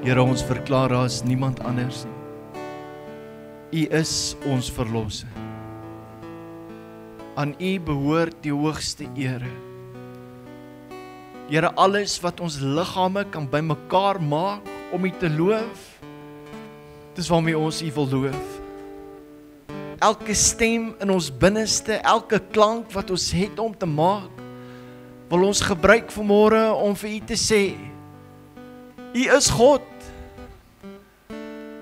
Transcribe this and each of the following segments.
Here, ons verklaar daar is niemand anders nie. U is ons verlosser. Aan U behoort die hoogste ere. Here, alles wat ons liggame kan bymekaar maak om U te loof, dis waarmee ons U wil loof. Elke stem in ons binneste, elke klank wat ons het om te maak, wil ons gebruik vanmôre om vir U te sê, U is God.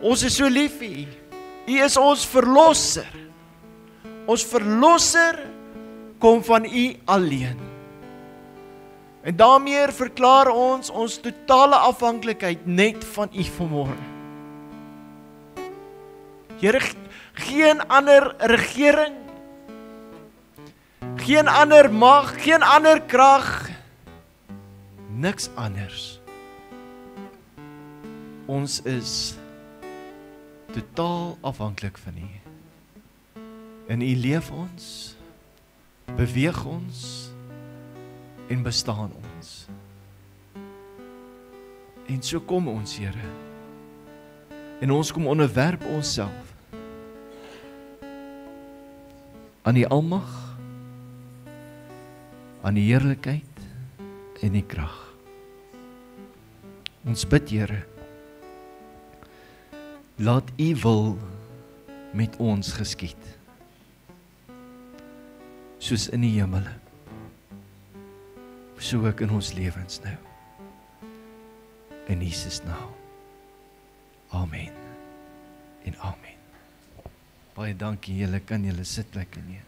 Ons is so lief vir U. U is ons verlosser. Ons verlosser kom van U alleen. En daarmee verklaar ons totale afhanklikheid net van U vanmôre. Here, geen ander regering, geen ander mag, geen ander krag, niks anders. Ons is totaal afhanklik van U. In U leef ons, beweeg ons en bestaan ons. En so kom ons, Here. En ons kom onderwerp onsself aan die almag, aan die heerlikheid en die krag. Ons bid, Here, laat U wil met ons geskied, soos in die hemele, so ook in ons lewens nou. In Jesus naam. Amen en amen. Baie dankie, julle kan julle sitplekke neem.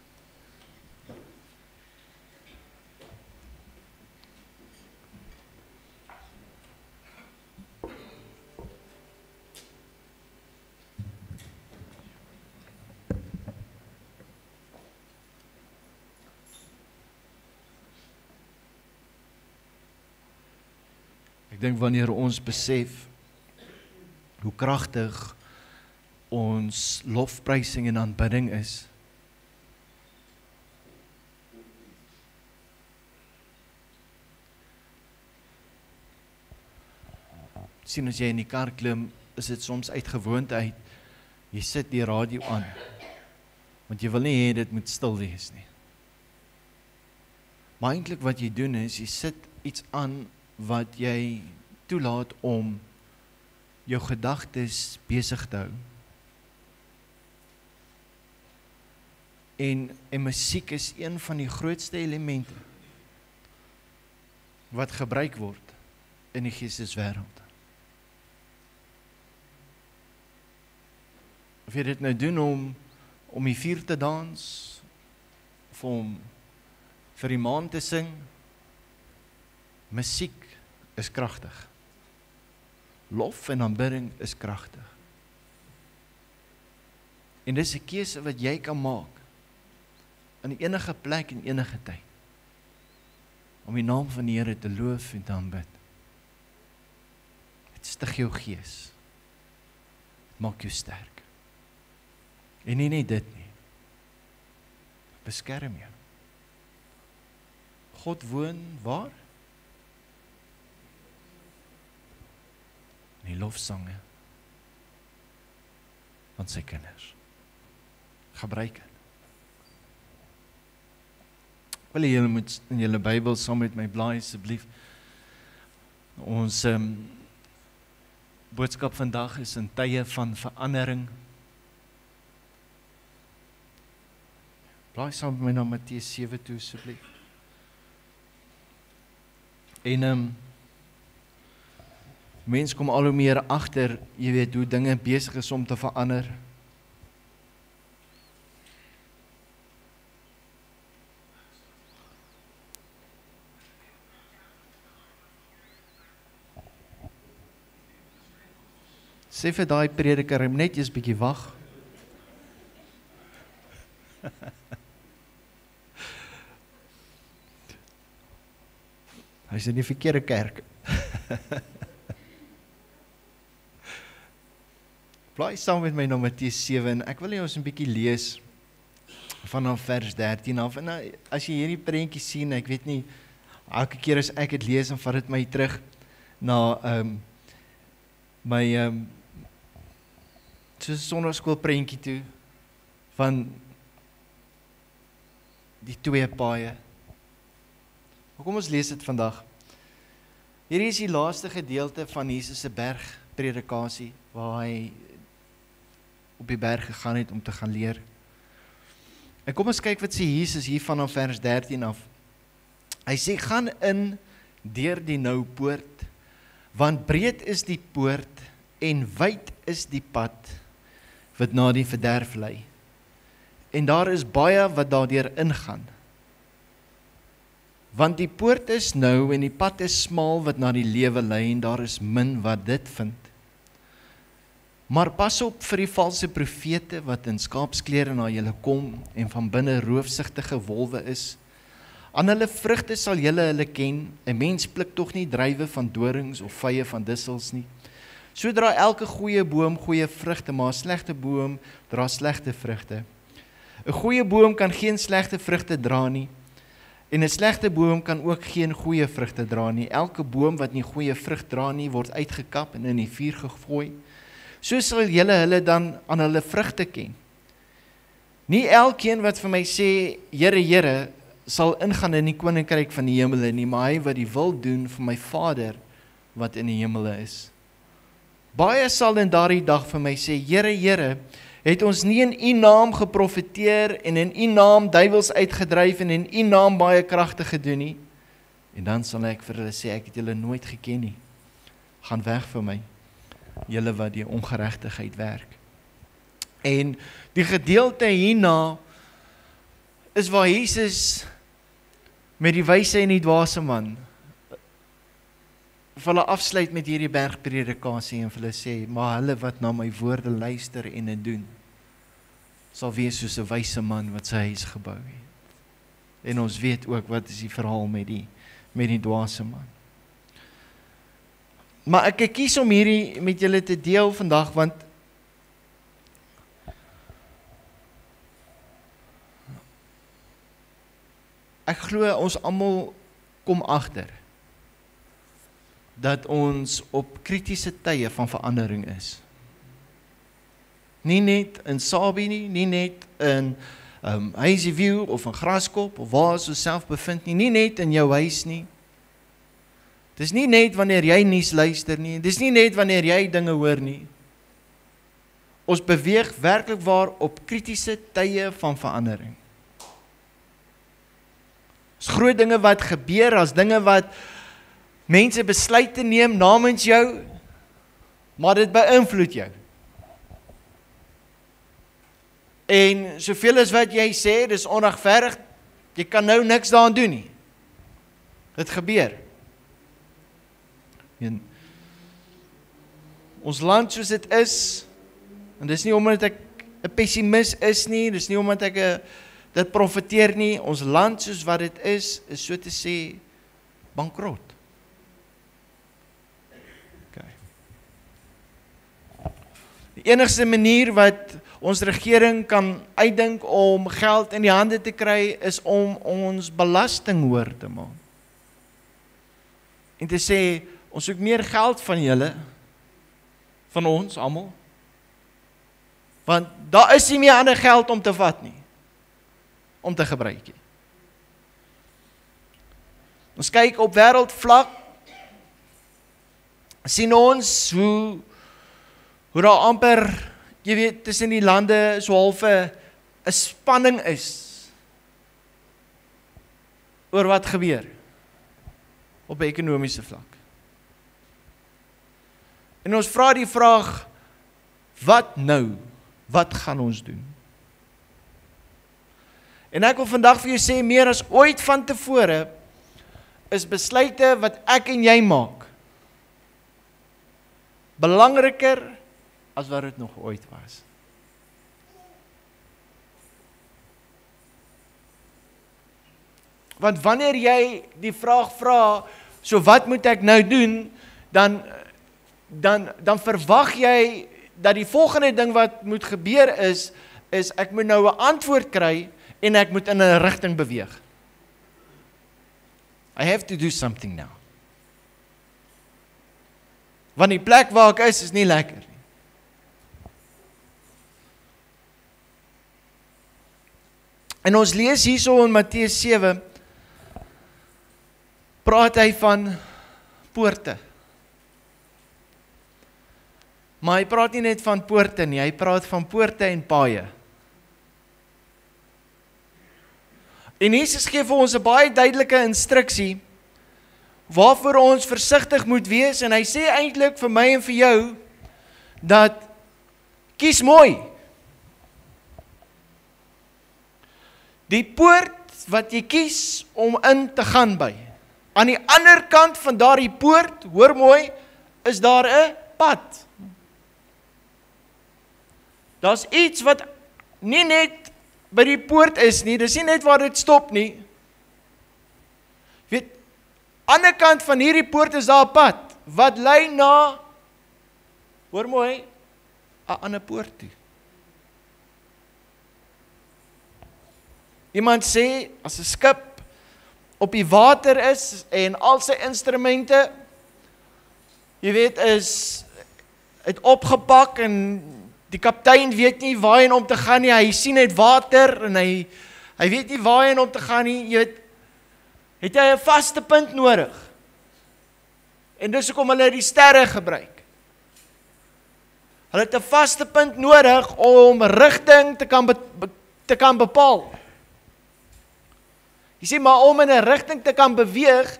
Ek dink wanneer ons besef hoe kragtig ons lofprysing en aanbidding is, sien as jy in die kar klim, is dit soms uit gewoonte uit, jy sit die radio aan, want jy wil nie hê dit moet stil wees nie. Maar eintlik wat jy doen is, jy sit iets aan wat jy toelaat om jou gedagtes besig te hou. En musiek is een van die grootste elemente wat gebruik word in die geesteswêreld. Of jy dit nou doen om die vuur te dans, of om vir die maan te sing, musiek is kragtig. Lof en aanbidding is kragtig. En dis 'n keuse wat jy kan maak in enige plek en enige tyd om die naam van die Here te loof en te aanbid. Dit stig jou gees. Dit maak jou sterk. En nie net dit nie. Beskerm jou. God woon waar? In die lofsange van sy kinders. Gebruik dit. Wil julle moet in julle Bybel saam met my blaai asseblief. Ons boodskap vandag is in tye van verandering. Blaai saam met my na Matteus 7 toe asseblief. En mens kom al hoe meer agter, jy weet, hoe dinge besig is om te verander. Sê vir daai prediker, net eers bietjie wag. Hy is in die verkeerde kerk. Blaai saam met my na Matteus 7 en ek wil hê ons 'n bietjie lees vanaf vers 13 af. En as jy hierdie prentjie sien, ek weet nie, elke keer as ek dit lees, dan vat dit my terug na my soos 'n sonnaarskool prentjie toe van die twee paaie. Maar kom ons lees dit vandag. Hierdie is die laaste gedeelte van Jesus se bergpredikasie waar hy op die berg gegaan het om te gaan leer. En kom ons kyk wat sê Jesus hier vanaf vers 13 af. Hy sê, gaan in deur die nou poort, want breed is die poort en wyd is die pad wat na die verderf lei. En daar is baie wat daardeur ingaan. Want die poort is nou en die pad is smal wat na die lewe lei en daar is min wat dit vind. Maar pas op vir die valse profete wat in skaapsklere na julle kom en van binne roofsigtige wolwe is. Aan hulle vrugte sal julle hulle ken. 'n Mens pluk tog nie druiwe van dorings of vye van dissels nie. So dra elke goeie boom goeie vrugte, maar 'n slegte boom dra slegte vrugte. 'n Goeie boom kan geen slegte vrugte dra nie, en 'n slegte boom kan ook geen goeie vrugte dra nie. Elke boom wat nie goeie vrug dra nie, word uitgekap en in die vuur gegooi. So sal julle hulle dan aan hulle vrugte ken. Nie elkeen wat vir my sê, Here, Here, sal ingaan in die koninkryk van die hemele nie, maar hy wat die wil doen van my Vader wat in die hemele is. Baie sal in daardie dag vir my sê, Here, Here, het ons nie in u naam geprofeteer en in u naam duiwels uitgedryf en in u naam baie kragte gedoen nie? En dan sal ek vir hulle sê, ek het julle nooit geken nie. Gaan weg van my, julle wat die ongeregtigheid werk. En die gedeelte hierna is waar Jesus met die wyse en die dwaase man vir hulle afsluit met hierdie bergpredikasie en vir hulle sê, maar hulle wat na my woorde luister en dit doen, sal wees soos 'n wyse man wat sy huis gebou het. En ons weet ook wat is die verhaal met die dwaase man. Maar ek kies om hierdie met julle te deel vandag, want ek glo ons almal kom agter dat ons op kritiese tye van verandering is. Nie net in Sabie nie net in Hazyview of in Graskop of waar ons self bevind nie net in jou huis nie. Dis nie net wanneer jy nuus luister nie, dis nie net wanneer jy dinge hoor nie. Ons beweeg werklik waar op kritiese tye van verandering. As groot dinge wat gebeur, as dinge wat mense besluite neem namens jou, maar dit beïnvloed jou. En soveel as wat jy sê, dis onregverdig, jy kan nou niks daaraan doen nie. Dit gebeur. En ons land soos dit is, en dis nie omdat ek 'n pessimis is nie, dis nie omdat ek dit profeteer nie, ons land soos wat dit is so te sê bankrot. Die enigste manier wat ons regering kan uitdink om geld in die hande te kry, is om ons belasting hoër te maak. En te sê, ons soek meer geld van julle, van ons almal, want daar is nie meer ander geld om te vat nie, om te gebruik nie. Ons kyk op wêreldvlak, sien ons hoe daar amper, jy weet, tussen die lande so half 'n spanning is oor wat gebeur op 'n ekonomiese vlak. En ons vra die vraag, wat nou? Wat gaan ons doen? En ek wil vandag vir jou sê, meer as ooit van tevore, is besluite wat ek en jy maak belangriker as wat dit nog ooit was. Want wanneer jy die vraag vra, so wat moet ek nou doen, dan verwag jy dat die volgende ding wat moet gebeur is ek moet nou 'n antwoord kry en ek moet in 'n rigting beweeg. I have to do something now. Want die plek waar ek is nie lekker nie. En ons lees hierso in Matteus 7, praat hy van poorte. Maar hy praat nie net van poorte nie, hy praat van poorte en paaie. En Jesus gee vir ons 'n baie duidelike instruksie, waarvoor ons versigtig moet wees, en hy sê eintlik vir my en vir jou, dat kies mooi. Die poort wat jy kies om in te gaan by. Aan die ander kant van daardie poort, hoor mooi, is daar 'n pad. Daar's iets wat nie net by die poort is nie, dis nie net waar dit stop nie. Weet, ander kant van hierdie poort is daar 'n pad, wat lei na, hoor mooi, 'n ander poort toe. Iemand sê, as 'n skip op die water is, en al sy instrumente, jy weet, is het opgepak, en die kaptein weet nie waarheen om te gaan nie, hy sien net water, en hy weet nie waarheen om te gaan nie, jy weet, het hy 'n vaste punt nodig. En dis hoekom hulle die sterre gebruik. Hulle het 'n vaste punt nodig om rigting te kan bepaal. Jy sê, maar om in 'n rigting te kan beweeg,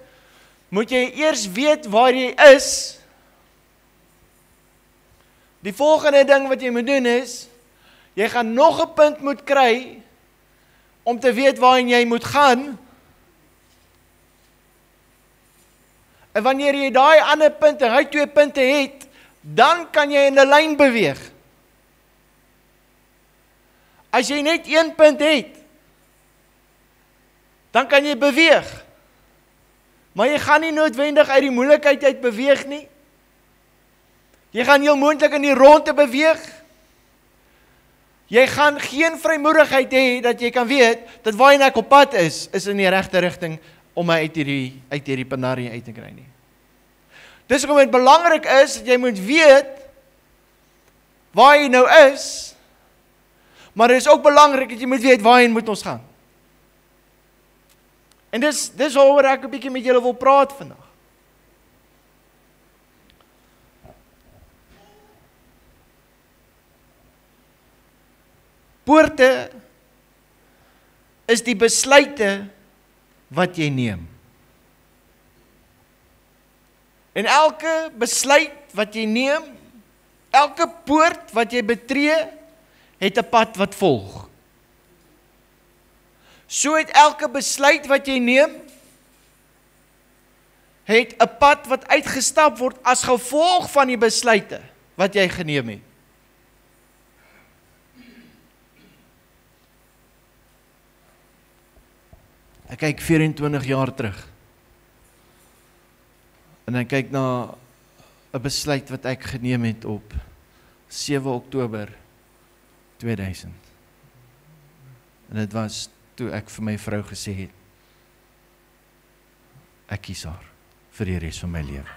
moet jy eers weet waar jy is. Die volgende ding wat jy moet doen is, jy gaan nog 'n punt moet kry, om te weet waarheen jy moet gaan. En wanneer jy daai ander punte, hy 2 punte het, dan kan jy in 'n lyn beweeg. As jy net 1 punt het, dan kan jy beweeg. Maar jy gaan nie noodwendig uit die moeilikheid uit beweeg nie. Jy gaan heel moontlik in die ronde beweeg. Jy gaan geen vrymoedigheid hê dat jy kan weet dat waarheen ek op pad is in die regte rigting om my uit hierdie penarie uit te kry nie. Dis hoekom dit belangrik is dat jy moet weet waar jy nou is, maar dit is ook belangrik dat jy moet weet waarheen moet ons gaan. En dis waaroor ek 'n bietjie met julle wil praat vandag. Poorte is die besluite wat jy neem. En elke besluit wat jy neem, elke poort wat jy betree, het 'n pad wat volg. So het elke besluit wat jy neem, het 'n pad wat uitgestap word as gevolg van die besluite wat jy geneem het. Ek kyk 24 jaar terug, en ek kyk na 'n besluit wat ek geneem het op 7 Oktober 2000. En dit was toe ek vir my vrou gesê het, ek kies haar vir die res van my lewe.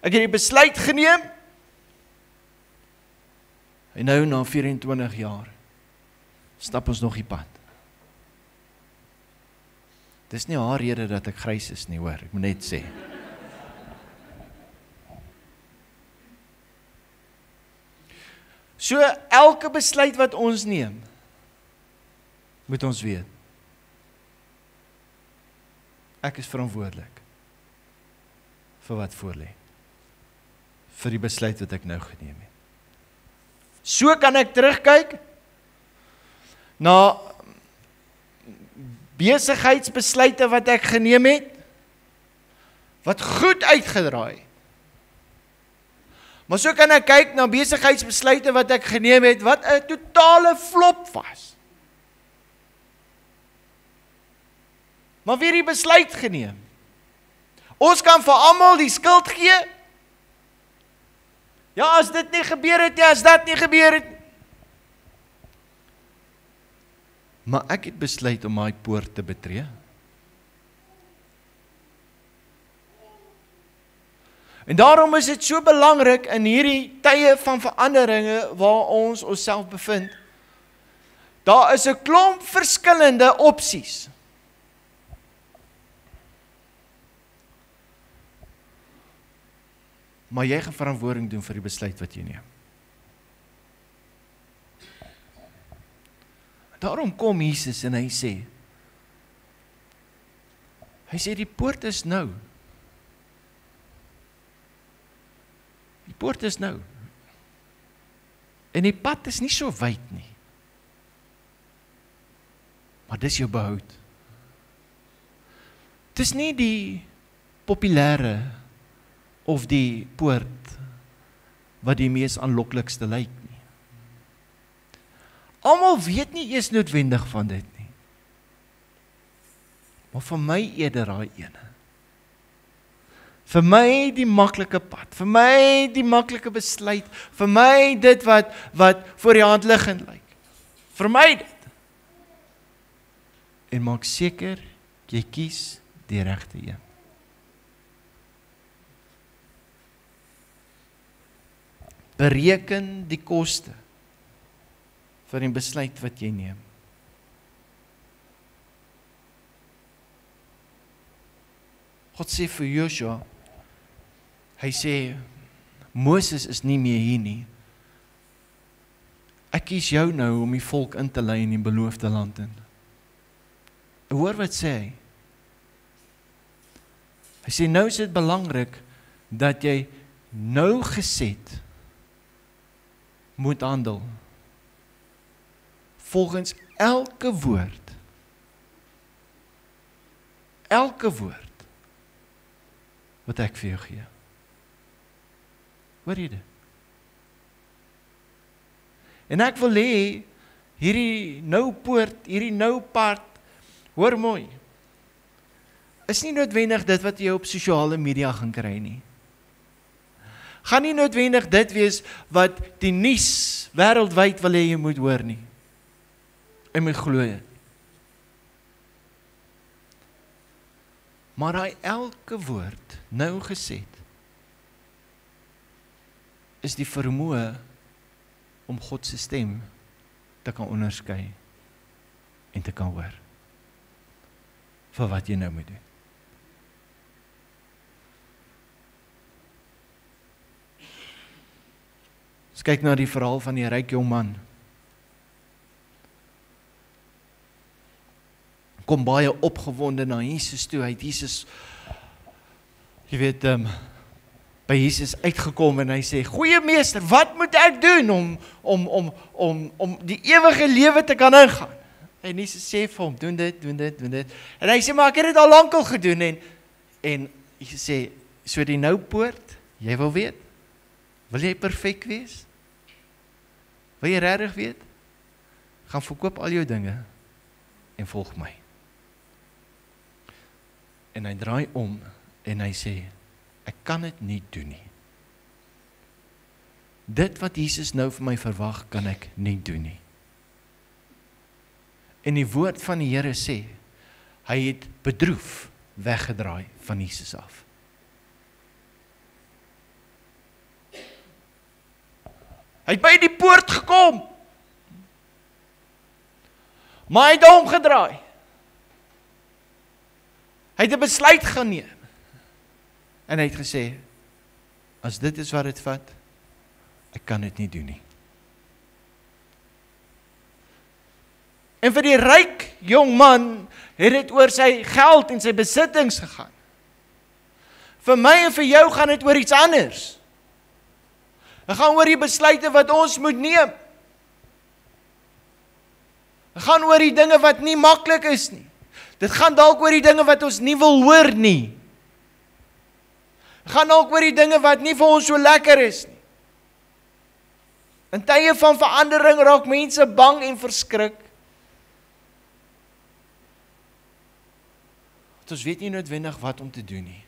Ek het die besluit geneem, en nou na 24 jaar, stap ons nog die pad. Dis nie haar rede dat ek grys is nie, hoor, ek moet net sê. So, elke besluit wat ons neem, moet ons weet, ek is verantwoordelik vir wat voorlê, vir die besluit wat ek nou geneem het. So kan ek terugkyk na besigheidsbesluite wat ek geneem het, wat goed uitgedraai. Maar so kan ek kyk na besigheidsbesluite wat ek geneem het, wat 'n totale flop was. Maar wie het die besluit geneem? Ons kan vir almal die skuld gee. Ja, as dit nie gebeur het, ja, as dat nie gebeur het. Maar ek het besluit om my poort te betree. En daarom is dit so belangrik in hierdie tye van veranderinge waar ons onsself bevind. Daar is 'n klomp verskillende opsies. Maar jy gaan verantwoording doen vir die besluit wat jy neem. Daarom kom Jesus en hy sê, die poort is nou. Die poort is nou. En die pad is nie so wyd nie. Maar dis jou behoud. Dis nie die populêre of die poort wat die mees aanloklikste lyk nie. Almal weet nie eers noodwendig van dit nie. Maar vir my eerder daai ene. Vir my die maklike pad, vir my die maklike besluit, vir my dit wat voor die hand liggend lyk. Vir my dit. En maak seker, jy kies die regte een. Bereken die koste vir die besluit wat jy neem. God sê vir Joshua, hy sê, Moses is nie meer hier nie. Ek kies jou nou om die volk in te lei in die beloofde land in. Hoor wat sê hy? Hy sê, nou is dit belangrik dat jy nou geset moet handel volgens elke woord wat ek vir jou gee. Hoor jy dit? En ek wil hê hierdie nou poort, hierdie nou pad, hoor mooi, is nie noodwendig dit wat jy op sosiale media gaan kry nie. Gaan nie noodwendig dit wees wat die nuus wêreldwyd wil hê jy moet hoor nie. En my glo dit. Maar hy elke woord nou geset is die vermoë om God se stem te kan onderskei en te kan hoor vir wat jy nou moet doen. Ons kyk na die verhaal van die ryk jong man. Kom baie opgewonde na Jesus toe. Hy het Jesus, jy weet, by Jesus uitgekom en hy sê, goeie meester, wat moet ek doen om die ewige lewe te kan ingaan? En Jesus sê vir hom, doen dit. En hy sê, maar ek het dit al lankal gedoen. En Jesus sê, so die nou poort, jy wil weet, wil jy perfek wees? Wil jy regtig weet? Gaan verkoop al jou dinge en volg my. En hy draai om en hy sê, ek kan dit nie doen nie. Dit wat Jesus nou vir my verwag, kan ek nie doen nie. En die woord van die Here sê, hy het bedroef weggedraai van Jesus af. Hy het by die poort gekom, maar hy het omgedraai. Hy het 'n besluit geneem. En hy het gesê, as dit is wat dit vat, ek kan dit nie doen nie. En vir die ryk jong man het dit oor sy geld en sy besittings gegaan. Vir my en vir jou gaan dit oor iets anders. Dit gaan oor die besluite wat ons moet neem. Dit gaan oor die dinge wat nie maklik is nie. Dit gaan dalk oor die dinge wat ons nie wil hoor nie. Dit gaan dalk oor die dinge wat nie vir ons so lekker is nie. In tye van verandering raak mense bang en verskrik. Want ons weet nie noodwendig wat om te doen nie.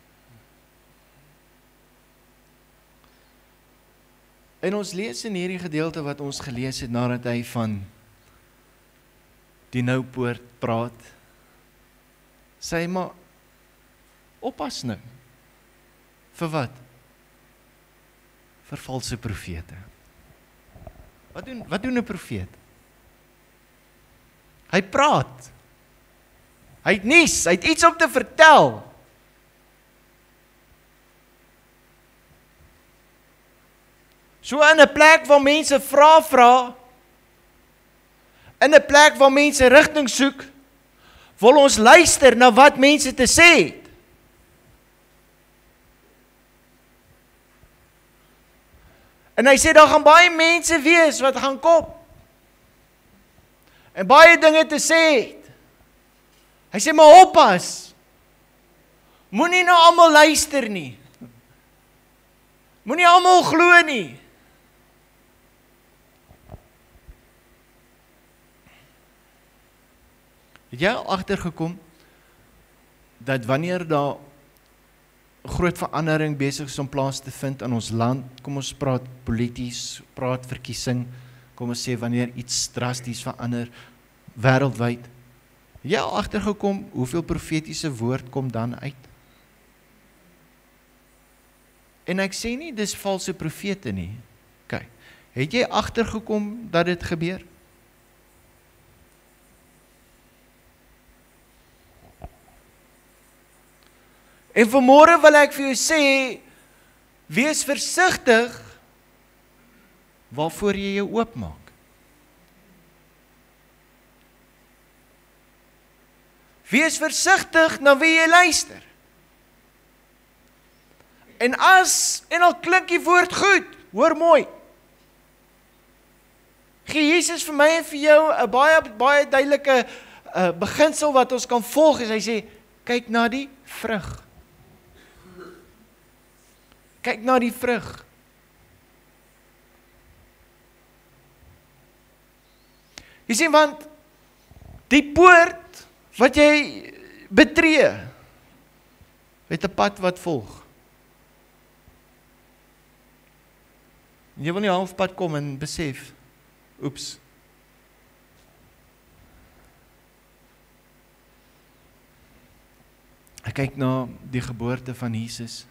En ons lees in hierdie gedeelte wat ons gelees het nadat hy van die nou poort praat, sê hy maar, oppas nou. Vir wat? vir valse profete. Wat doen 'n profeet? Hy praat. Hy het nuus, hy het iets om te vertel. So in 'n plek waar mense vra, in 'n plek waar mense rigting soek, wil ons luister na wat mense te sê het. En hy sê, daar gaan baie mense wees wat gaan kom. En baie dinge te sê het. Hy sê, maar oppas. Moenie na almal luister nie. Moenie almal glo nie. Het jy al agtergekom dat wanneer daar groot verandering besig is om plaas te vind in ons land, kom ons praat polities, praat verkiesing, kom ons sê wanneer iets drasties verander wêreldwyd, het jy al agtergekom hoeveel profetiese woord kom dan uit? En ek sê nie dis valse profete nie. Kyk, het jy agtergekom dat dit gebeur? En vanmôre wil ek vir jou sê, wees versigtig waarvoor jy jou oopmaak. Wees versigtig na wie jy luister. En al klink die woord goed, hoor mooi. Gee Jesus vir my en vir jou 'n baie duidelike beginsel wat ons kan volg, is hy sê, kyk na die vrug. Kyk na die vrug. Jy sien, want die poort wat jy betree, het 'n pad wat volg. En jy wil nie halfpad kom en besef, oeps. Ek kyk na die geboorte van Jesus.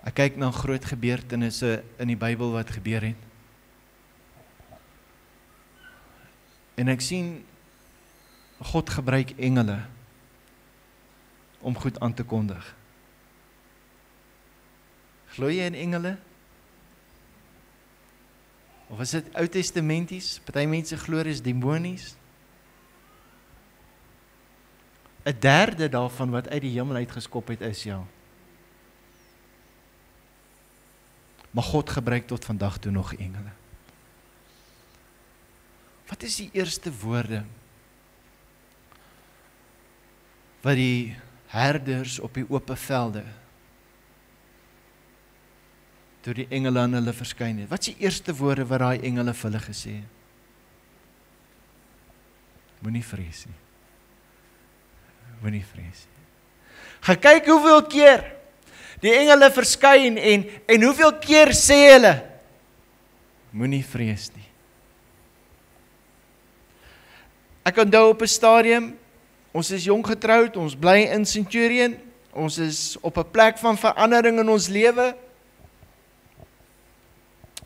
Ek kyk na groot gebeurtenisse in die Bybel wat gebeur het. En ek sien, God gebruik engele om goed aan te kondig. Glo jy in engele? Of is dit Ou Testamenties? Party mense glo is demonies. 1/3 daarvan wat uit die hemel uitgeskop het is, ja. Maar God gebruik tot vandag toe nog engele. Wat is die eerste woorde wat die herders op die oop velde, toe die engele aan hulle verskyn het? Wat is die eerste woorde wat daai engele vir hulle gesê het? Moenie vrees nie. Moenie vrees nie. Gaan kyk hoeveel keer die engele verskyn en hoeveel keer sê hulle, moenie vrees nie. Ek onthou op 'n stadium, ons is jong getroud, ons bly in Centurion, ons is op 'n plek van verandering in ons lewe,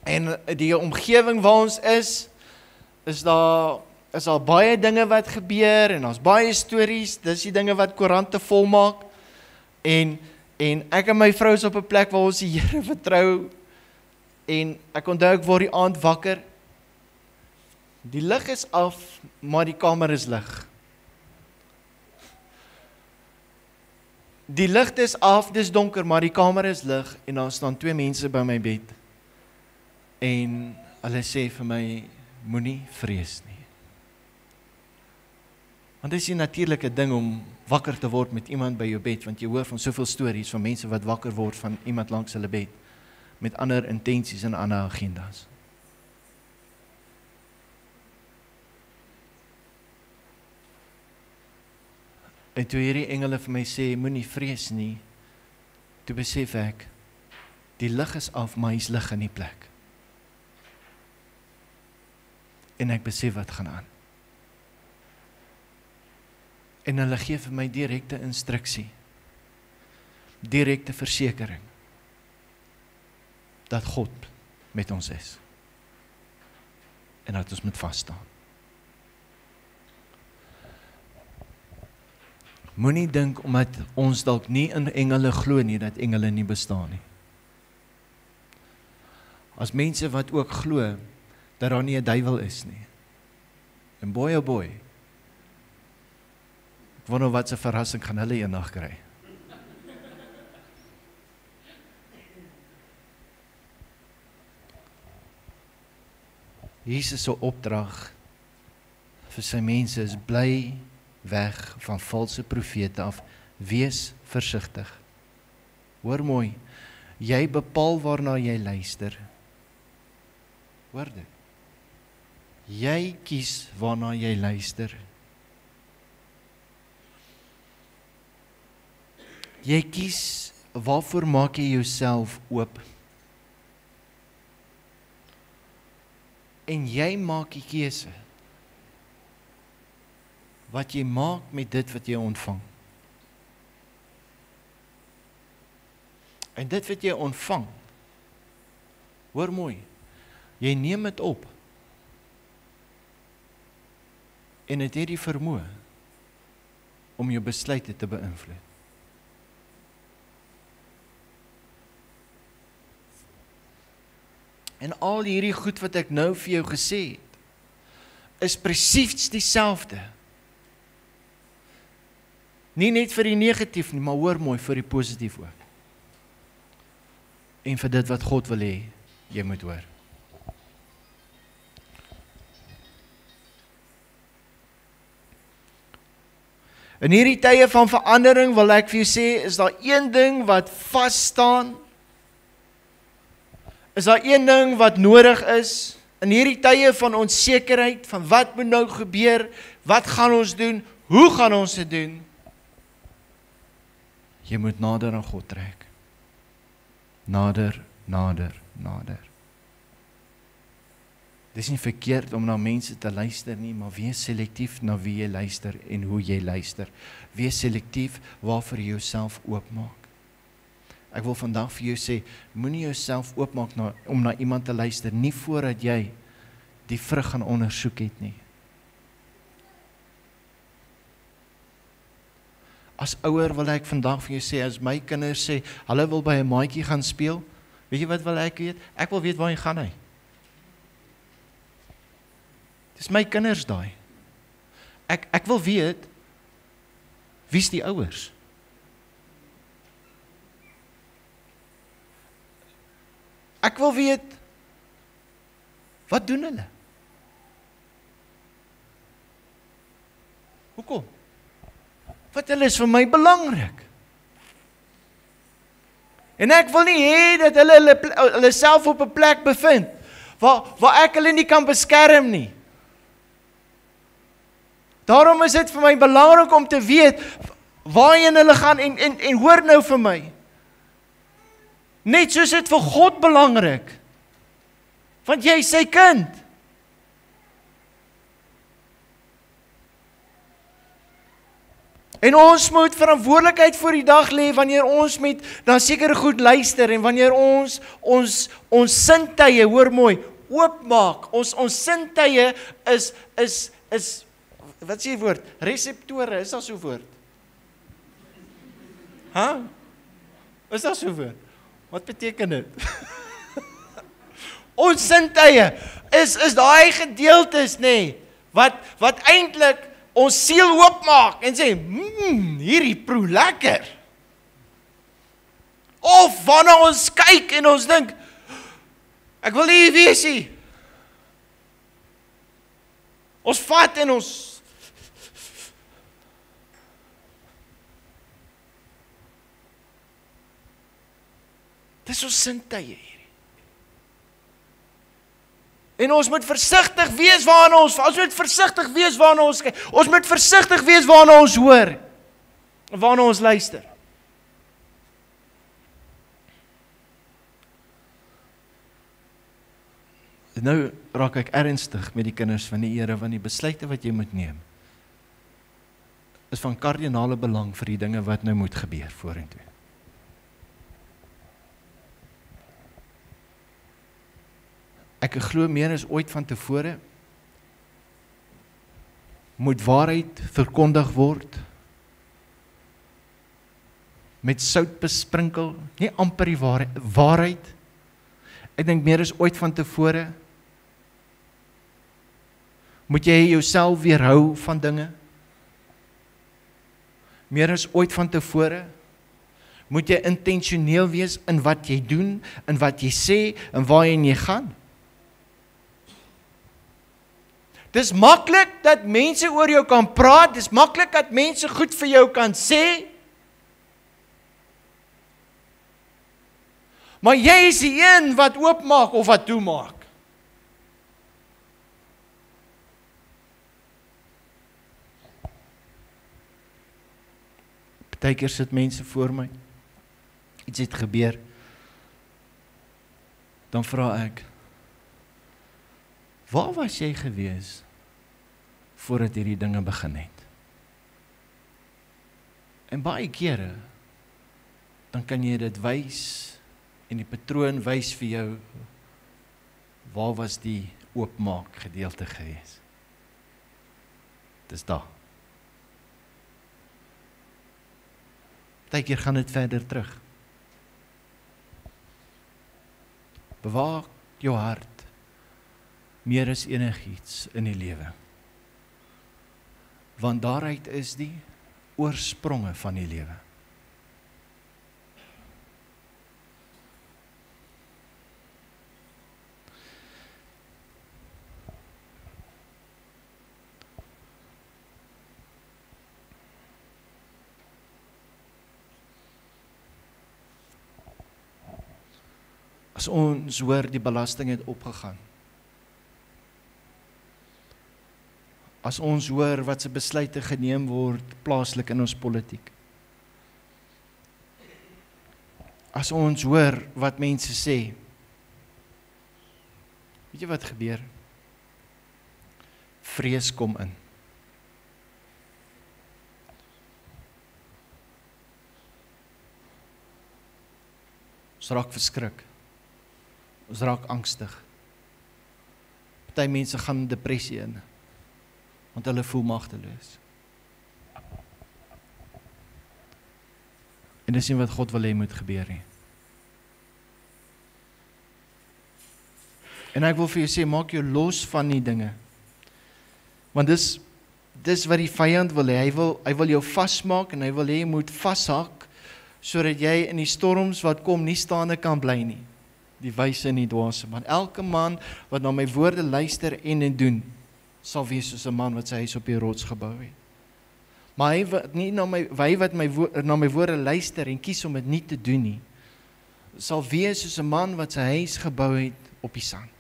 en die omgewing waar ons is daar baie dinge wat gebeur, en daar's baie stories, dis die dinge wat koerante volmaak, en ek en my vrou is op 'n plek waar ons die Here vertrou, en ek onthou ek word die aand wakker, die lig is af, maar die kamer is lig. Die lig is af, dis donker, maar die kamer is lig, en daar staan 2 mense by my bed, en hulle sê vir my, moenie vrees nie. Want dit is die natuurlike ding om wakker te word met iemand by jou bed, want jy hoor van soveel stories van mense wat wakker word van iemand langs hulle bed, met ander intensies en ander agendas. En toe hierdie engele vir my sê, moenie vrees nie, toe besef ek, die lig is af, maar hy's lig in die plek. En ek besef wat gaan aan. En hulle gee vir my direkte instruksie, direkte versekering. dat God met ons is. En dat ons moet vas staan. Moenie dink omdat ons dalk nie in engele glo nie, dat engele nie bestaan nie. As mense wat ook glo, dat daar nie 'n duiwel is nie. En boy oh boy, ek wonder wat se verrassing gaan hulle eendag kry. Jesus se opdrag vir sy mense is bly weg van valse profete af, wees versigtig. Hoor mooi, jy bepaal waarna jy luister. Hoor dit. Jy kies waarna jy luister. Jy kies waarvoor maak jy jouself oop. En jy maak die keuse wat jy maak met dit wat jy ontvang. En dit wat jy ontvang, hoor mooi, jy neem dit op. En dit het die vermoë om jou besluite te beïnvloed. En al hierdie goed wat ek nou vir jou gesê het, is presies dieselfde. Nie net vir die negatief nie, maar hoor mooi, vir die positief ook. En vir dit wat God wil hê, jy moet hoor. In hierdie tye van verandering wil ek vir jou sê, is daar een ding wat vas staan, is daar een ding wat nodig is, in hierdie tye van onsekerheid, van wat moet nou gebeur, wat gaan ons doen, hoe gaan ons dit doen? Jy moet nader aan God trek. Nader, nader, nader. Dit is nie verkeerd om na mense te luister nie, maar wees selektief na wie jy luister en hoe jy luister. Wees selektief waarvoor jy jouself oopmaak. Ek wil vandag vir jou sê, moenie jouself oopmaak om na iemand te luister, nie voordat jy die vrug gaan ondersoek het nie. As ouer wil ek vandag vir jou sê, as my kinders sê, hulle wil by 'n maatjie gaan speel, weet jy wat wil ek weet? Ek wil weet waar hy gaan hy. Dis my kinders daai. Ek wil weet, wie's die ouers? Ek wil weet, wat doen hulle? Hoekom? Want hulle is vir my belangrik. En ek wil nie hê dat hulle self op 'n plek bevind, waar ek hulle nie kan beskerm nie. Daarom is dit vir my belangrik om te weet, waarheen hulle gaan en hoor nou vir my. Net soos dit vir God belangrik, want jy is sy kind. En ons moet verantwoordelikheid voor die dag lê wanneer ons met na sekere goed luister en wanneer ons sintuie, hoor mooi, oopmaak. Ons sintuie is wat sê die woord? Reseptore, is daar so 'n woord? Is daar so 'n woord? Wat beteken dit? Ons sintuie is daai gedeeltes, nê, wat eintlik ons siel oopmaak en sê, hierdie proe lekker. Of wanneer ons kyk en ons dink, ek wil hier wees nie. Ons vat en ons dis ons sintuie hierdie. En ons moet versigtig wees waarna ons moet versigtig wees waarna ons kyk. Ons moet versigtig wees waarna ons hoor. Waarna ons luister. Nou raak ek ernstig met die kinders van die Here, want die besluite wat jy moet neem, is van kardinale belang vir die dinge wat nou moet gebeur vorentoe. Ek glo meer as ooit van tevore, moet waarheid verkondig word, met sout besprinkel, nie amper die waarheid. Ek dink meer as ooit van tevore, moet jy jouself weerhou van dinge. Meer as ooit van tevore, moet jy intentioneel wees in wat jy doen, in wat jy sê, en waarheen jy gaan. Dis maklik dat mense oor jou kan praat, dis maklik dat mense goed vir jou kan sê, maar jy is die een wat oopmaak of wat toemaak. Partykeer sit mense voor my, iets het gebeur, dan vra ek, waar was jy gewees voordat hierdie dinge begin het? En baie kere, dan kan jy dit wys, en die patroon wys vir jou, waar was die oopmaak gedeelte gewees? Dis daar. Partykeer gaan dit verder terug. Bewaak jou hart, meer as enigiets in die lewe. Want daaruit is die oorspronge van die lewe. As ons hoor die belasting het opgegaan, as ons hoor wat se besluite geneem word plaaslik in ons politiek, as ons hoor wat mense sê, weet jy wat gebeur? Vrees kom in. Ons raak verskrik. Ons raak angstig. Party mense gaan in depressie in, want hulle voel magteloos. En dis nie wat God wil hê moet gebeur nie. En ek wil vir jou sê, maak jou los van die dinge. Want dis wat die vyand wil hê. Hy wil jou vasmaak en hy wil hê jy moet vashak, sodat jy in die storms wat kom nie staande kan bly nie. Die wyse en die dwaase man. Elke man wat na my woorde luister en doen, sal wees soos 'n man wat sy huis op die rots gebou het. Maar hy wat na my woorde luister en kies om dit nie te doen nie, sal wees soos 'n man wat sy huis gebou het op die sand.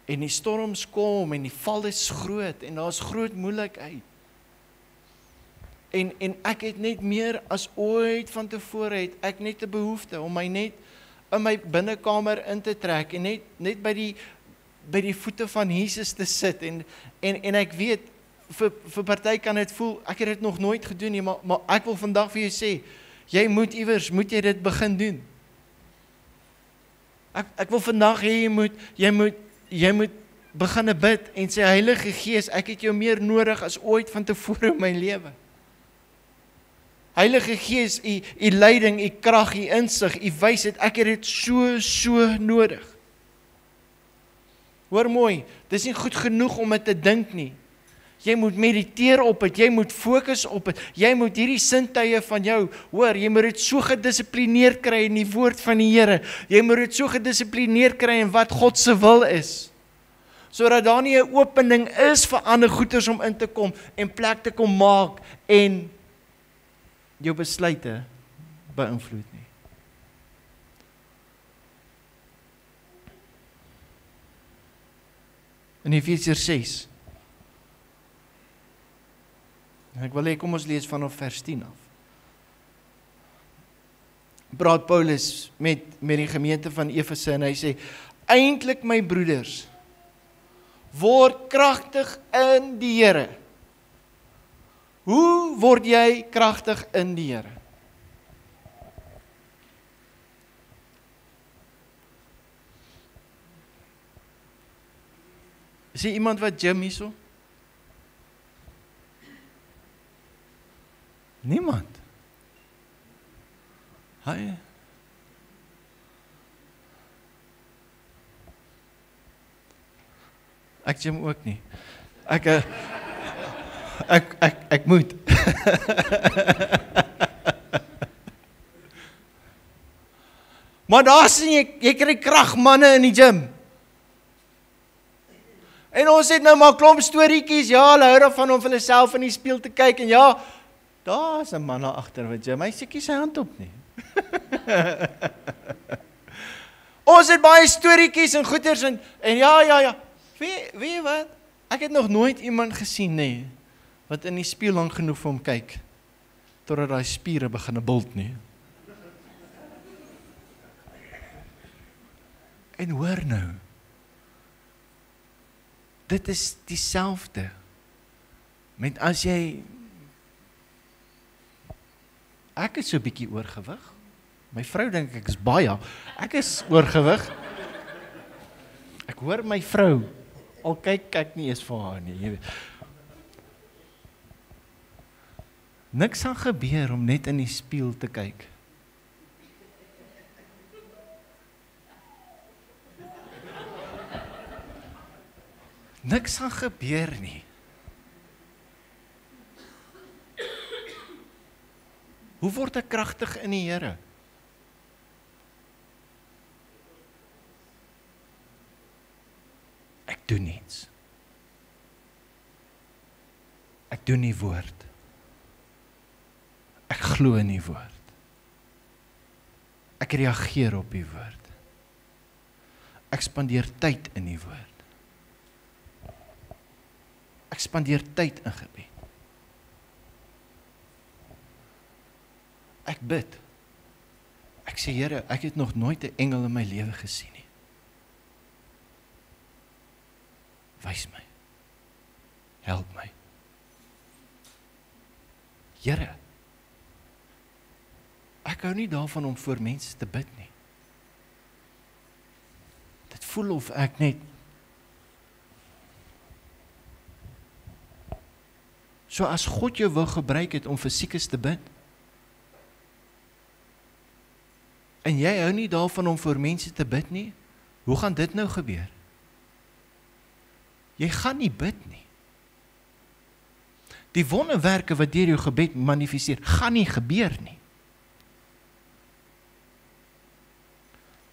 En die storms kom en die val is groot en daar is groot moeilikheid. En ek het net meer as ooit van tevore het ek net 'n behoefte om my net in my binnekamer in te trek en net by die voete van Jesus te sit en ek weet, vir party kan dit voel, ek het dit nog nooit gedoen nie, maar ek wil vandag vir jou sê, jy moet iewers, moet jy dit begin doen. Ek wil vandag hê, jy moet begin bid en sê, Heilige Gees, ek het jou meer nodig as ooit van tevore in my lewe. Heilige Gees, u leiding, u krag, u insig, u wysheid, ek het dit so nodig. Hoor mooi, dis nie goed genoeg om dit te dink nie. Jy moet mediteer op dit, jy moet fokus op dit, jy moet hierdie sintuie van jou, hoor, jy moet dit so gedissiplineerd kry in die woord van die Here, jy moet dit so gedissiplineerd kry in wat God se wil is, sodat daar nie 'n opening is vir ander goeders om in te kom en plek te kom maak en jou besluite beïnvloed nie. In Efesiërs 6, ek wil hê, kom ons lees vanaf vers 10 af. Praat Paulus met die gemeente van Efese en hy sê, eintlik my broeders, word kragtig in die Here. Hoe word jy kragtig in die Here? Is hier iemand wat gym hierso? Niemand. Hi. Ek gym ook nie. Ek moet. Maar daar sien jy kry krag manne in die gym. En ons het nou maar klomp storieetjies, ja, hulle hou daarvan om vir hulle self in die spieël te kyk en ja, daar's 'n man daar agter wat gym. Hy seker sy hand op nie. Ons het baie storieetjies en goeters en ja. Weet jy wat? Ek het nog nooit iemand gesien nie wat in die spieël lank genoeg vir hom kyk totdat daai spiere begin bult nie. En hoor nou. Dit is dieselfde met as jy ek is so 'n bietjie oorgewig. My vrou dink ek is baie. Ek is oorgewig. Ek hoor my vrou al kyk ek nie eens vir haar nie, jy weet. Niks gaan gebeur om net in die spieël te kyk. Niks gaan gebeur nie. Hoe word ek kragtig in die Here? Ek doen iets. Ek doen die woord. Ek glo in die woord. Ek reageer op die woord. Ek spandeer tyd in die woord. Ek spandeer tyd in gebed. Ek bid. Ek sê Here, ek het nog nooit 'n engel in my lewe gesien nie. Wys my. Help my. Here, ek hou nie daarvan om voor mense te bid nie. Dit voel of ek net so as God jou wil gebruik het om vir siekes te bid, en jy hou nie daarvan om vir mense te bid nie, hoe gaan dit nou gebeur? Jy gaan nie bid nie. Die wonderwerke wat deur jou gebed manifesteer, gaan nie gebeur nie.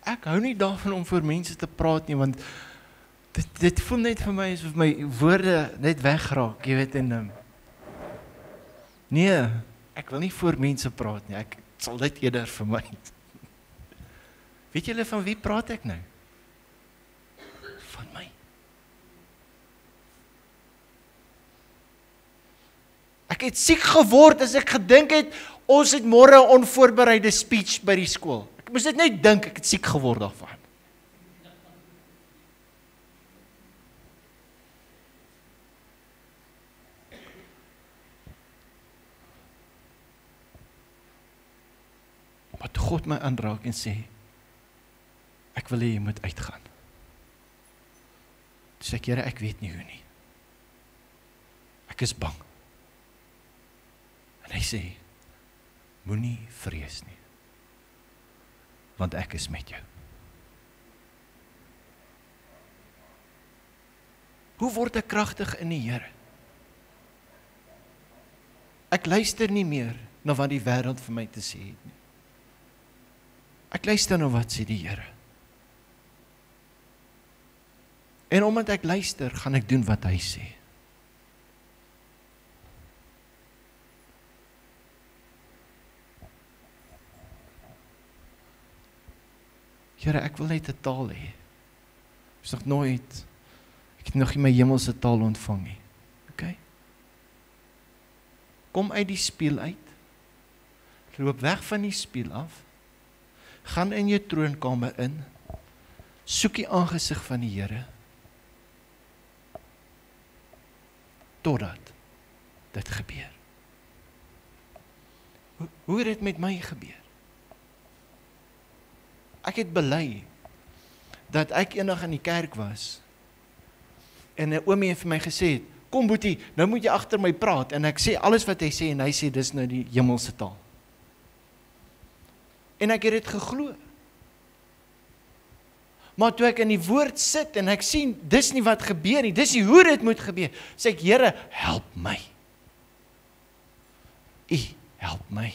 Ek hou nie daarvan om vir mense te praat nie, want dit voel net vir my asof my woorde net wegraak, jy weet, en nee, ek wil nie voor mense praat nie, ek sal dit eerder vermy. Weet julle van wie praat ek nou? Van my. Ek het siek geword as ek gedink het, ons het môre 'n onvoorbereide speech by die skool. Ek moes dit net dink, ek het siek geword daarvan. Maar toe God my aanraak en sê, ek wil hê jy moet uitgaan. Toe sê ek, Here, ek weet nie hoe nie. Ek is bang. En hy sê, moenie vrees nie, want ek is met jou. Hoe word ek kragtig in die Here? Ek luister nie meer na wat die wêreld vir my te sê het nie. Ek luister na wat sê die Here. En omdat ek luister, gaan ek doen wat hy sê. Here, ek wil net 'n taal hê. Ek het nog nie my hemelse taal ontvang nie. Okay? Kom uit die spieël uit. Loop weg van die spieël af. Gaan in jou troonkamer in. Soek die aangesig van die Here. Totdat dit gebeur. Hoe het dit met my gebeur? Ek het bely dat ek eendag in die kerk was En 'n oomie het vir my gesê, kom Boetie, nou moet jy agter my praat, en ek sê alles wat hy sê, en hy sê, dis nou die hemelse taal. En ek het dit geglo. Maar toe ek in die woord sit, en ek sien, dis nie wat gebeur nie, dis nie hoe dit moet gebeur, sê ek, Here, help my. U help my.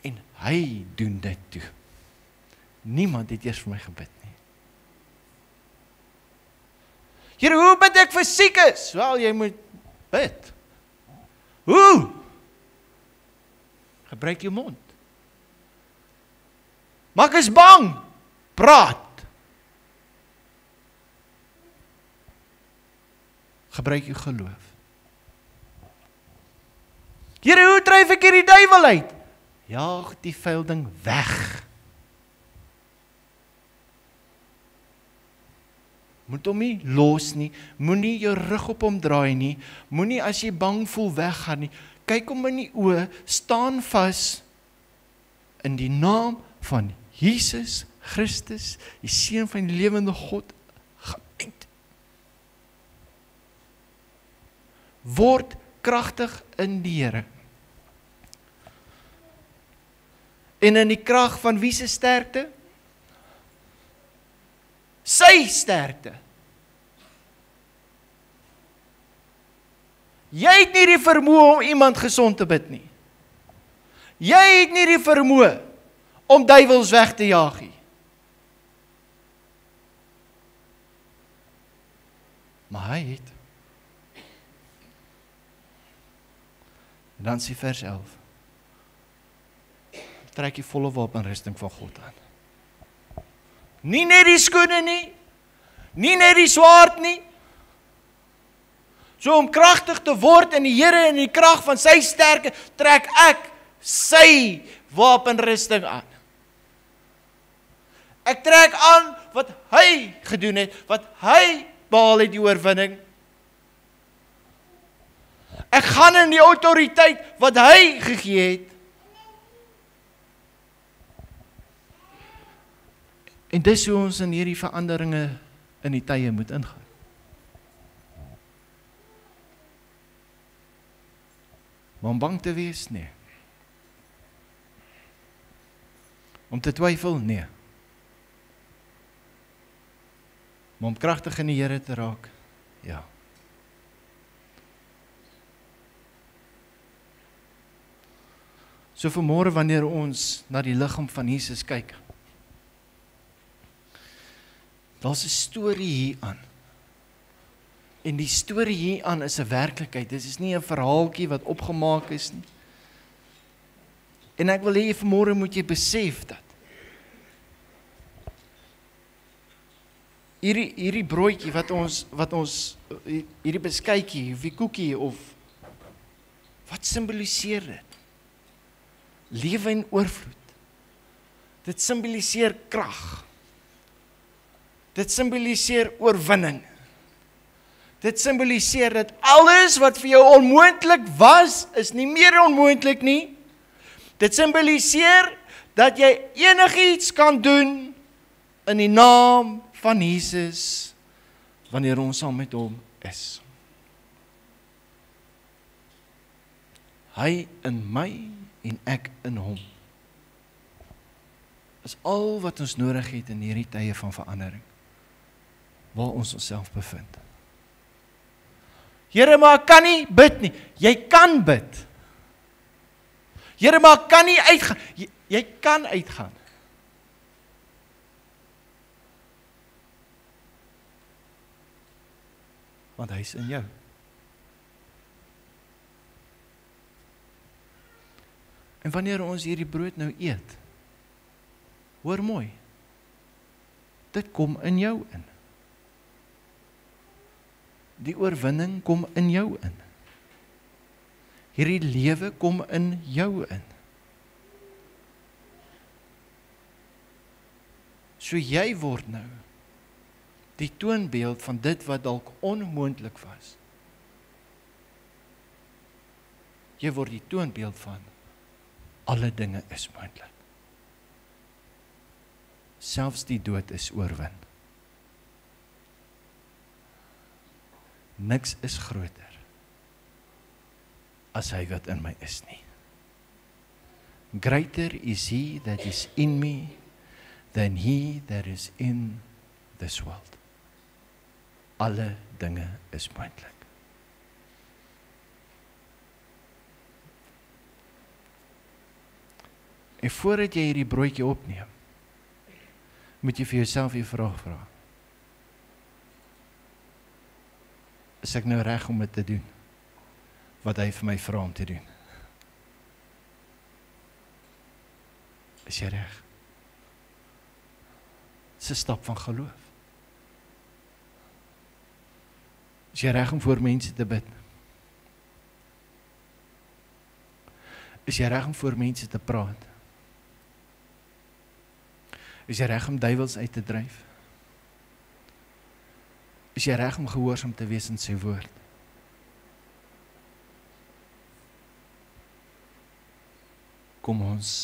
En hy doen dit toe. Niemand het eers vir my gebid nie. Here, hoe bid ek vir siekes? Wel, jy moet bid. Hoe? Gebruik jou mond. Maar ek is bang. Praat. Gebruik jou geloof. Here, hoe dryf ek hierdie duiwel uit? Jaag die vuil ding weg. Moet hom nie los nie, moenie jou rug op hom draai nie, moenie as jy bang voel weggaan nie, kyk hom in die oë, staan vas in die naam van Jesus Christus, die Seun van die lewende God, gaan uit. Word kragtig in die Here. En in die krag van wie se sterkte? Sy sterkte. Jy het nie die vermoë om iemand gesond te bid nie. Jy het nie die vermoë om duiwels weg te jaag nie. Maar hy het. En dan sê vers 11. Trek die volle wapenrusting van God aan. Nie net die skoene nie, nie net die swaard nie. So om kragtig te word in die Here en die krag van sy sterkte, trek ek sy wapenrusting aan. Ek trek aan wat hy gedoen het, wat hy behaal het die oorwinning. Ek gaan in die autoriteit wat hy gegee het. En dis hoe ons in hierdie veranderinge in die tye moet ingaan. Maar om bang te wees? Nee. Om te twyfel? Nee. Maar om kragtig in die Here te raak? Ja. So vanmôre wanneer ons na die liggaam van Jesus kyk, daar's 'n storie hier aan. En die storie hier aan is 'n werklikheid. Dit is nie 'n verhaaltjie wat opgemaak is nie. En ek wil hê vanmôre moet jy besef dat hierdie broodjie wat ons hierdie beskuitjie of die koekie of wat simboliseer dit? Lewe in oorvloed. Dit simboliseer krag. Dit simboliseer oorwinning. Dit simboliseer dat alles wat vir jou onmoontlik was, is nie meer onmoontlik nie. Dit simboliseer dat jy enigiets kan doen in die naam van Jesus, wanneer ons saam met hom is. Hy in my en ek in hom. Is al wat ons nodig het in hierdie tye van verandering, waar ons onsself bevind. Here, maar ek kan nie bid nie. Jy kan bid. Here, maar ek kan nie uitgaan. Jy kan uitgaan. Want hy is in jou. En wanneer ons hierdie brood nou eet, hoor mooi, dit kom in jou in. Die oorwinning kom in jou in. Hierdie lewe kom in jou in. So jy word nou die toonbeeld van dit wat dalk onmoontlik was. Jy word die toonbeeld van alle dinge is moontlik. Selfs die dood is oorwin. Niks is groter as hy wat in my is nie. Greater is he that is in me than he that is in this world. Alle dinge is moontlik. En voordat jy hierdie broodjie opneem, moet jy vir jouself die vraag vra. Is ek nou reg om dit te doen? Wat hy vir my vra om te doen? Is jy reg? Dit is 'n stap van geloof. Is jy reg om voor mense te bid? Is jy reg om voor mense te praat? Is jy reg om duiwels uit te dryf? Is jy reg om gehoorsaam te wees in sy woord? Kom ons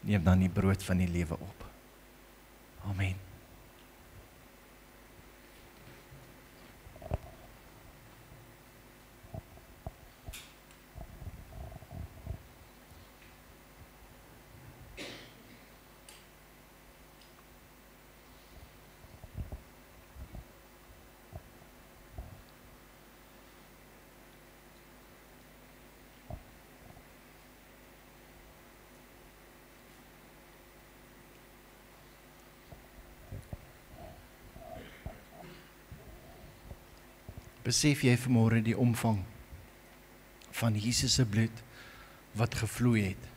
neem dan die brood van die lewe op. Amen. Besef jy vanmôre die omvang van Jesus se bloed wat gevloei het?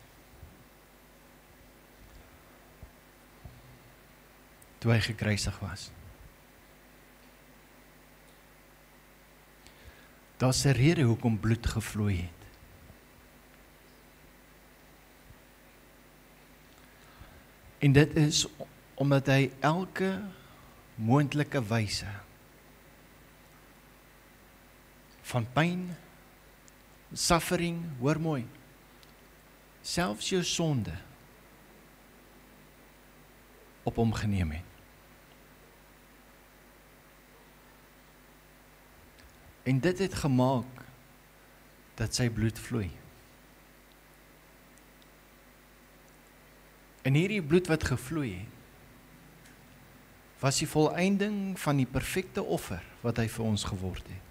Toe hy gekruisig was. Daar's 'n rede hoekom bloed gevloei het. En dit is omdat hy elke moontlike wyse van pyn, suffering, hoor mooi, selfs jou sonde op hom geneem het. En dit het gemaak dat sy bloed vloei. En hierdie bloed wat gevloei het, was die volëinding van die perfekte offer wat hy vir ons geword het.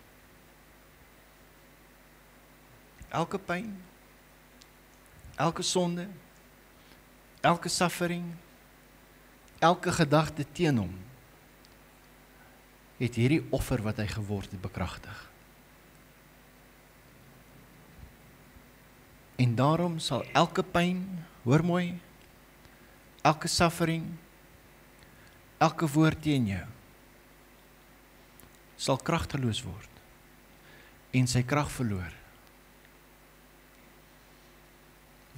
Elke pyn, elke sonde, elke suffering, elke gedagte teen hom, het hierdie offer wat hy geword het bekragtig. En daarom sal elke pyn, hoor mooi, elke suffering, elke woord teen jou, sal kragteloos word en sy krag verloor,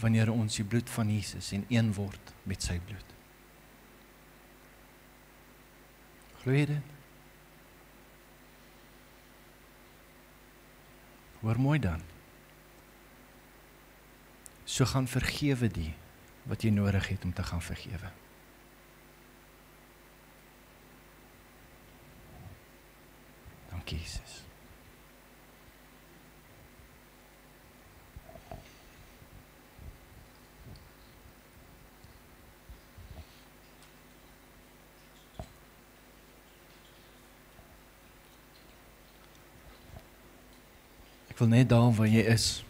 wanneer ons die bloed van Jesus en een word met sy bloed. Glo jy dit? Hoor mooi dan. So gaan vergewe die wat jy nodig het om te gaan vergewe. Dankie Jesus. Ek wil net daar waar jy is.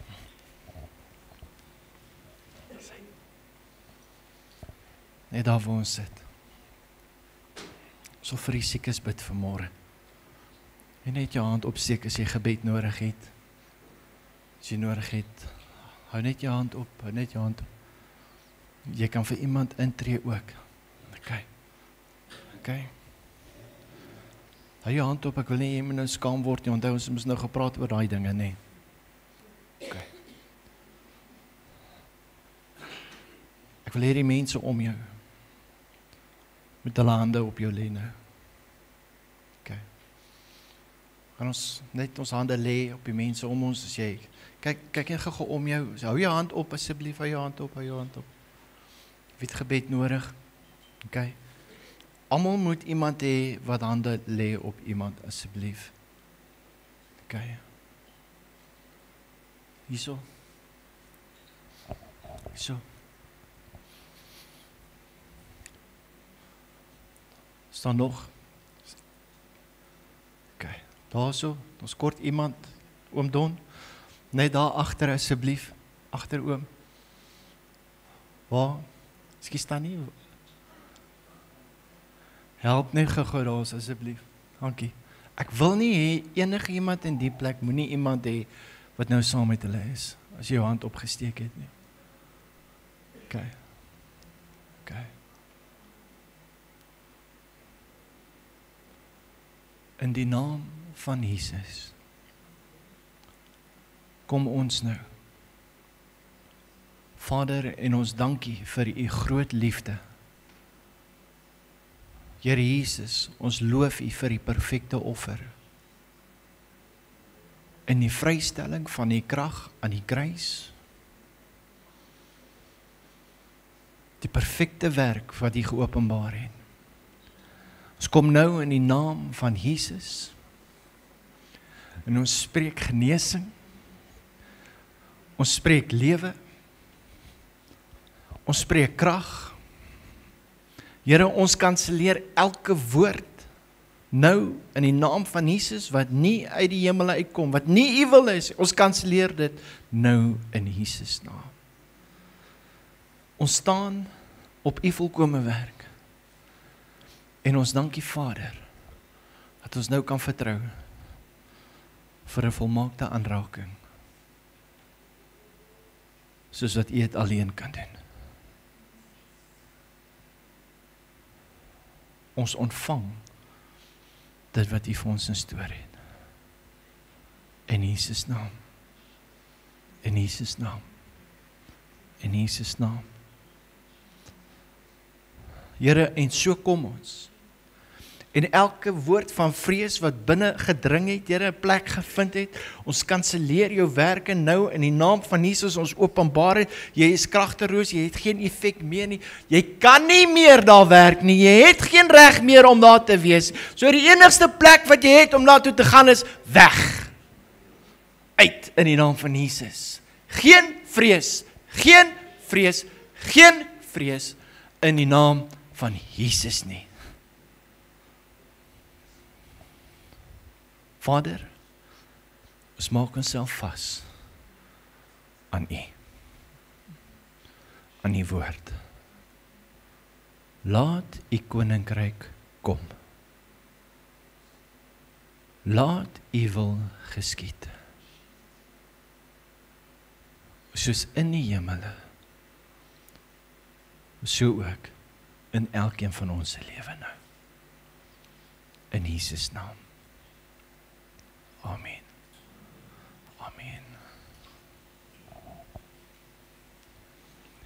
Net daar waar ons sit. So vir die siekes bid vanmôre. En net jou hand opsteek as jy gebed nodig het. As jy nodig het, hou net jou hand op, hou net jou hand op. Jy kan vir iemand intree ook. OK. Hou jou hand op, ek wil nie jy moet nou skaam word nie, onthou ons het nou gepraat oor daai dinge, nee. OK. Ek wil hê die mense om jou met hulle hande op jou lê nou. OK. Gaan ons net ons hande lê op die mense om ons, as jy, kyk en gou om jou, hou jou hand op asseblief, hou jou hand op. Wie het gebed nodig? OK. Almal moet iemand hê wat hande lê op iemand asseblief. Okay. Hierso. Hierso. Staan nog. Okay. Daarso, ons kort iemand, oom Don. Net daar agter asseblief, agter oom. Waar? Ekskuus staan nie. Help net gou daar asseblief. Dankie. Ek wil nie hê enige iemand in die plek, moenie iemand hê wat nou saam met hulle is, as jy jou hand opgesteek het nie. Okay. Okay. In die naam van Jesus, kom ons nou. Vader, en ons dankie vir u groot liefde. Here Jesus, ons loof u vir die perfekte offer. In die vrystelling van die krag aan die kruis. Die perfekte werk wat u geopenbaar het. Ons kom nou in die naam van Jesus. En ons spreek genesing. Ons spreek lewe. Ons spreek krag. Here, ons kanselleer elke woord nou in die naam van Jesus wat nie uit die hemel uitkom, wat nie u wil is. Ons kanselleer dit nou in Jesus naam. Ons staan op u volkome werk. En ons dankie Vader, dat ons nou kan vertrou vir 'n volmaakte aanraking, soos wat u het alleen kan doen. Ons ontvang dit wat u vir ons instoor het. In Jesus naam. In Jesus naam. In Jesus naam. Here, en so kom ons. En elke woord van vrees wat binne gedring het, Here, 'n plek gevind het, ons kanselleer jou werke nou in die naam van Jesus, ons openbaar het, jy is kragteloos, jy het geen effek meer nie, jy kan nie meer daar werk nie, jy het geen reg meer om daar te wees, so die enigste plek wat jy het om daar toe te gaan is, weg, uit in die naam van Jesus, geen vrees, geen vrees, geen vrees in die naam van Jesus nie. Vader, ons maak onsself vas aan u, aan die woord. Laat u koninkryk kom. Laat u wil geskied. Soos in die hemele, so ook in elkeen van ons se lewe nou. In Jesus naam. Amen. Amen.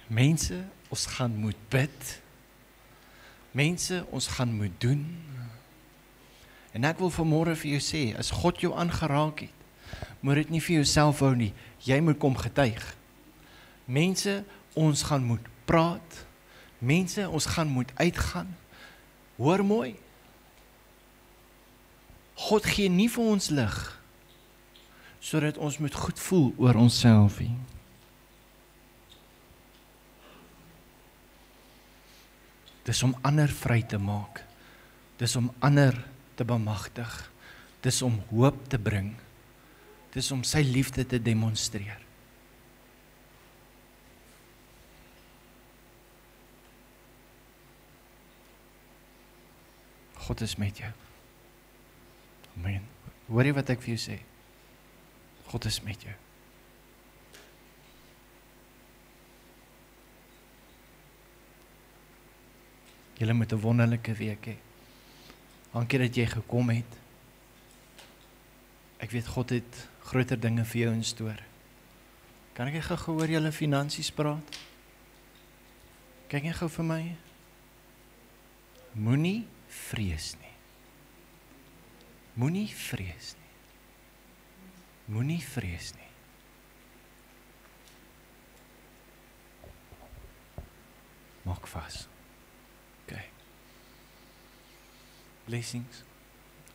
Mense, ons gaan moet bid. Mense, ons gaan moet doen. En ek wil vanmôre vir jou sê, as God jou aangeraak het, moet dit nie vir jouself hou nie. Jy moet kom getuig. Mense, ons gaan moet praat. Mense, ons gaan moet uitgaan. Hoor mooi. God gee nie vir ons lig, sodat ons moet goed voel oor onsself nie. Dis om ander vry te maak. Dis om ander te bemagtig. Dis om hoop te bring. Dis om sy liefde te demonstreer. God is met jou. Amen. Hoor jy wat ek vir jou sê? God is met jou. Julle moet 'n wonderlike week hê. Dankie dat jy gekom het. Ek weet God het groter dinge vir jou in store. Kan ek gou oor julle finansies praat? Kyk net gou vir my. Moenie vrees nie. Moenie vrees nie. Moenie vrees nie. Maak vas. Okay. Blessings.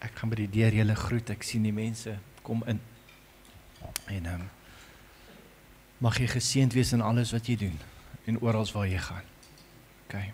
Ek gaan by die deur julle groet. Ek sien die mense kom in. En mag jy geseënd wees in alles wat jy doen en oral waar jy gaan. Okay.